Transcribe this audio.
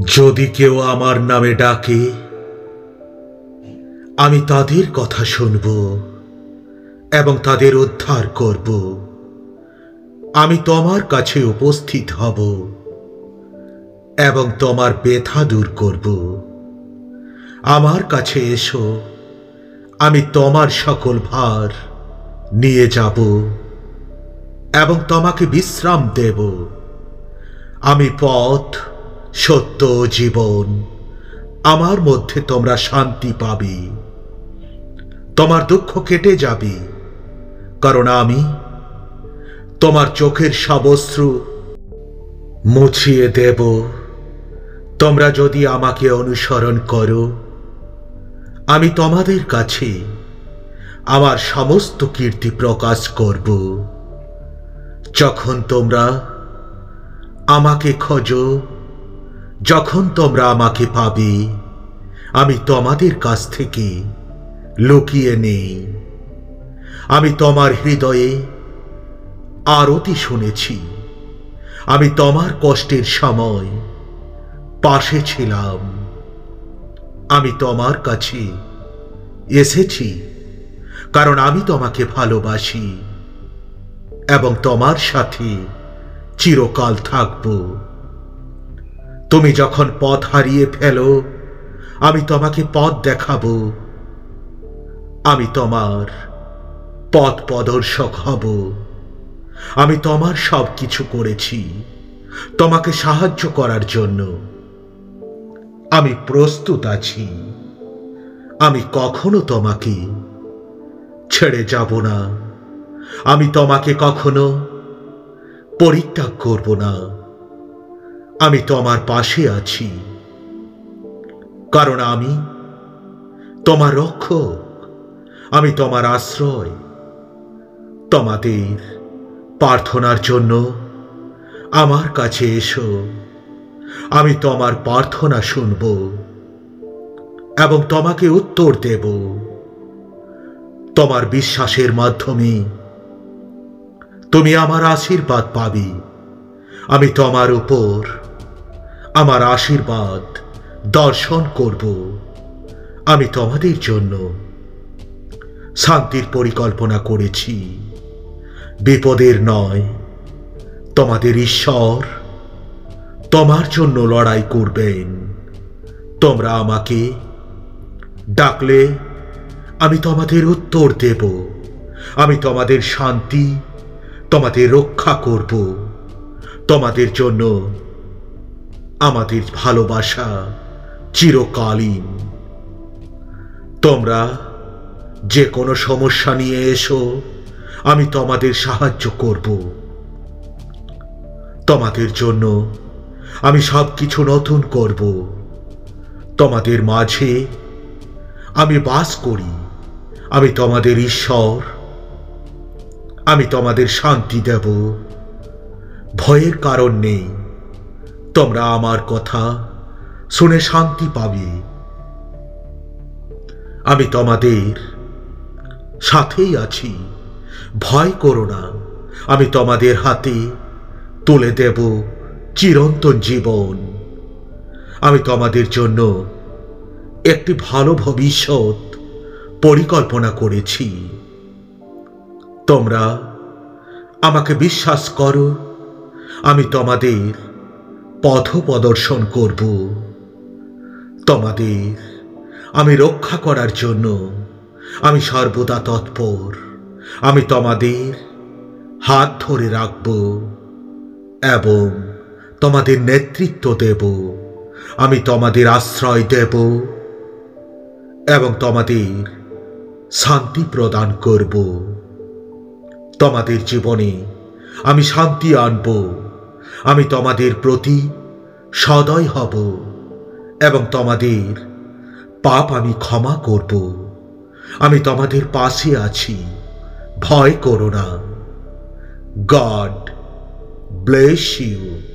যদি কেউ আমার নামে ডাকে, আমি তাদের কথা শুনব এবং তাদের উদ্ধার করব। আমি তোমার কাছে উপস্থিত হব এবং তোমার ব্যথা দূর করব। আমার কাছে এসো, আমি তোমার সকল ভার নিয়ে যাব এবং তোমাকে বিশ্রাম দেব। আমি পথ, সত্য ও জীবন। আমার মধ্যে তোমরা শান্তি পাবে। তোমার দুঃখ কেটে যাবে, কারণ আমি তোমার চোখের সব অশ্রু মুছিয়ে দেব। তোমরা যদি আমাকে অনুসরণ করো, আমি তোমাদের কাছে আমার সমস্ত কীর্তি প্রকাশ করব। যখন তোমরা আমাকে খোঁজো, যখন তোমরা আমাকে পাবে, আমি তোমাদের কাছ থেকে লুকিয়ে নেই। আমি তোমার হৃদয়ে আরতি শুনেছি। আমি তোমার কষ্টের সময় পাশে ছিলাম। আমি তোমার কাছে এসেছি কারণ আমি তোমাকে ভালোবাসি এবং তোমার সাথে চিরকাল থাকব। তুমি যখন পথ হারিয়ে ফেলো, আমি তোমাকে পথ দেখাবো। আমি তোমার পথ প্রদর্শক হব। আমি তোমার সব কিছু করেছি তোমাকে সাহায্য করার জন্য। আমি প্রস্তুত আছি। আমি কখনো তোমাকে ছেড়ে যাব না। আমি তোমাকে কখনো পরিত্যাগ করব না। আমি তোমার পাশে আছি, কারণ আমি তোমার রক্ষক। আমি তোমার আশ্রয়। তোমাদের প্রার্থনার জন্য আমার কাছে এসো। আমি তোমার প্রার্থনা শুনব এবং তোমাকে উত্তর দেব। তোমার বিশ্বাসের মাধ্যমে তুমি আমার আশীর্বাদ পাবে। আমি তোমার উপর আমার আশীর্বাদ দর্শন করব। আমি তোমাদের জন্য শান্তির পরিকল্পনা করেছি, বিপদের নয়। তোমাদের ঈশ্বর তোমার জন্য লড়াই করবেন। তোমরা আমাকে ডাকলে আমি তোমাদের উত্তর দেব। আমি তোমাদের শান্তি, তোমাদের রক্ষা করব। তোমাদের জন্য আমাদের ভালোবাসা চিরকালীন। তোমরা যে কোনো সমস্যা নিয়ে এসো, আমি তোমাদের সাহায্য করব। তোমাদের জন্য আমি সবকিছু নতুন করব। তোমাদের মাঝে আমি বাস করি। আমি তোমাদের ঈশ্বর। আমি তোমাদের শান্তি দেব। ভয়ের কারণ নেই। তোমরা আমার কথা শুনে শান্তি পাবে। আমি তোমাদের সাথেই আছি। ভয় করো না। আমি তোমাদের হাতে তুলে দেব চিরন্তন জীবন। আমি তোমাদের জন্য একটি ভালো ভবিষ্যৎ পরিকল্পনা করেছি। তোমরা আমাকে বিশ্বাস করো। আমি তোমাদের পথ প্রদর্শন করব। তোমাদের আমি রক্ষা করার জন্য আমি সর্বদা তৎপর। আমি তোমাদের হাত ধরে রাখব এবং তোমাদের নেতৃত্ব দেব। আমি তোমাদের আশ্রয় দেব এবং তোমাদের শান্তি প্রদান করব। তোমাদের জীবনে আমি শান্তি আনব। আমি তোমাদের প্রতি সদয় হব এবং তোমাদের পাপ আমি ক্ষমা করব। আমি তোমাদের পাশে আছি। ভয় করো না। God bless you.